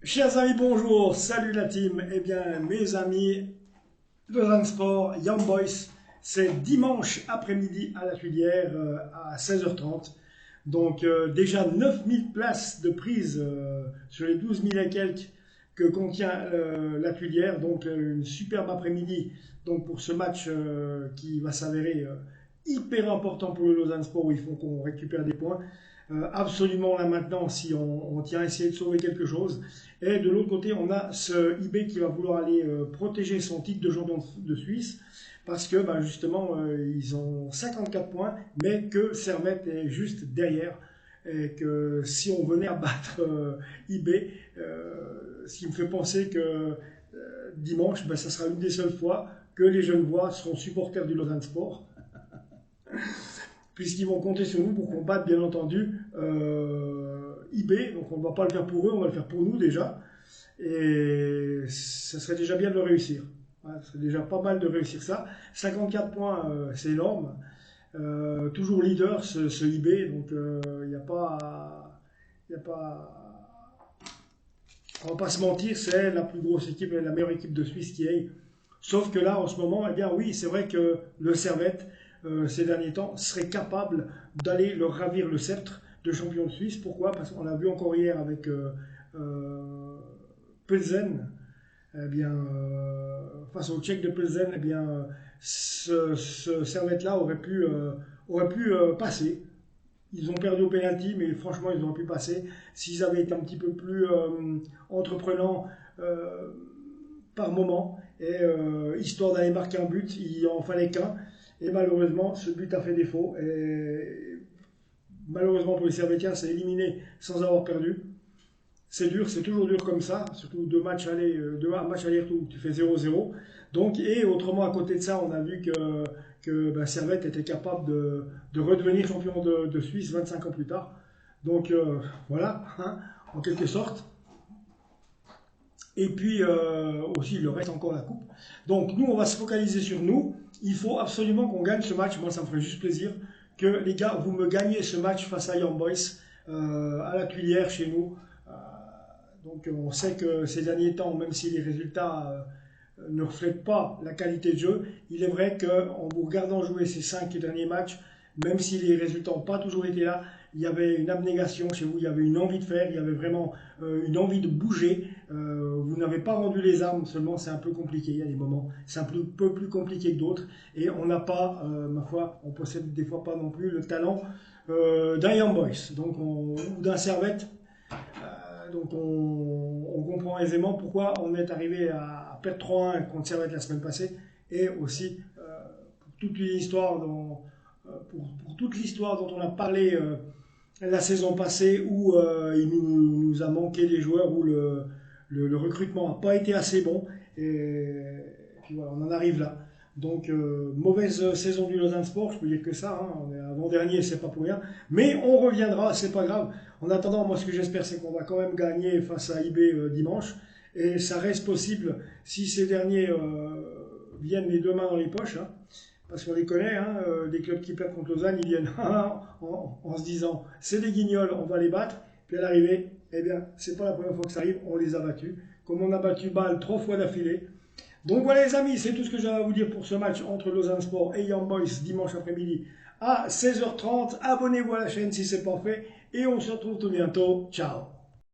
Chers amis, bonjour, salut la team. Eh bien, mes amis, Lausanne Sport, Young Boys, c'est dimanche après-midi à la Tuilière à 16h30. Donc, déjà 9000 places de prise sur les 12 000 et quelques que contient la Tuilière. Donc, une superbe après-midi donc pour ce match qui va s'avérer hyper important pour le Lausanne Sport où il faut qu'on récupère des points. Absolument là maintenant si on tient à essayer de sauver quelque chose. Et de l'autre côté, on a ce IB qui va vouloir aller protéger son titre de champion de Suisse parce que justement ils ont 54 points mais que Servette est juste derrière et que si on venait à battre IB, ce qui me fait penser que dimanche, ça sera une des seules fois que les Genevois seront supporters du Lausanne Sport puisqu'ils vont compter sur nous pour qu'on batte bien entendu IB. Donc on ne va pas le faire pour eux, on va le faire pour nous déjà. Et ça serait déjà bien de le réussir. Ça serait déjà pas mal de réussir ça. 54 points, c'est énorme. Toujours leader ce IB, donc il n'y a pas... Y a pas on va pas se mentir, c'est la plus grosse équipe, la meilleure équipe de Suisse qui est. Sauf que là, en ce moment, eh bien oui, c'est vrai que le Servette, ces derniers temps, serait capable d'aller leur ravir le sceptre de champion de Suisse. Pourquoi? Parce qu'on l'a vu encore hier avec Pilsen, eh bien, face au Tchèque de Pilsen, eh bien, ce Servette-là aurait pu passer. Ils ont perdu au penalty, mais franchement, ils auraient pu passer s'ils avaient été un petit peu plus entreprenants par moment. Et histoire d'aller marquer un but, il en fallait qu'un. Et malheureusement, ce but a fait défaut. Et malheureusement pour les Servétiens, c'est éliminé sans avoir perdu. C'est dur, c'est toujours dur comme ça, surtout deux matchs aller-retour où tu fais 0-0. Donc, et autrement, à côté de ça, on a vu que Servette était capable de redevenir champion de Suisse 25 ans plus tard. Donc voilà, hein, en quelque sorte. Et puis aussi, il leur reste encore la coupe. Donc nous, on va se focaliser sur nous. Il faut absolument qu'on gagne ce match. Moi, ça me ferait juste plaisir que les gars, vous me gagnez ce match face à Young Boys à la Tuilière chez nous. Donc on sait que ces derniers temps, même si les résultats ne reflètent pas la qualité de jeu, il est vrai qu'en vous regardant jouer ces 5 derniers matchs, même si les résultats n'ont pas toujours été là, il y avait une abnégation chez vous, il y avait une envie de faire, il y avait vraiment une envie de bouger. Vous n'avez pas rendu les armes, seulement c'est un peu compliqué, il y a des moments, c'est un peu plus compliqué que d'autres. Et on n'a pas, ma foi, on possède des fois pas non plus le talent d'un Young Boys, donc ou d'un Servette. Donc on comprend aisément pourquoi on est arrivé à perdre 3-1 contre Servette la semaine passée et aussi pour toute l'histoire dont on a parlé la saison passée où il nous a manqué des joueurs, où le recrutement n'a pas été assez bon et puis voilà, on en arrive là. Donc mauvaise saison du Lausanne Sport, je peux dire que ça, hein, on est avant-dernier, c'est pas pour rien, mais on reviendra, c'est pas grave. En attendant, moi ce que j'espère c'est qu'on va quand même gagner face à IB dimanche, et ça reste possible si ces derniers viennent les deux mains dans les poches, hein, parce qu'on les connaît, hein, des clubs qui perdent contre Lausanne, ils viennent en se disant c'est des guignols, on va les battre, puis à l'arrivée, eh bien c'est pas la première fois que ça arrive, on les a battus, comme on a battu Bâle 3 fois d'affilée. Donc voilà les amis, c'est tout ce que j'avais à vous dire pour ce match entre Lausanne Sport et Young Boys dimanche après-midi à 16h30. Abonnez-vous à la chaîne si ce n'est pas fait et on se retrouve tout bientôt. Ciao.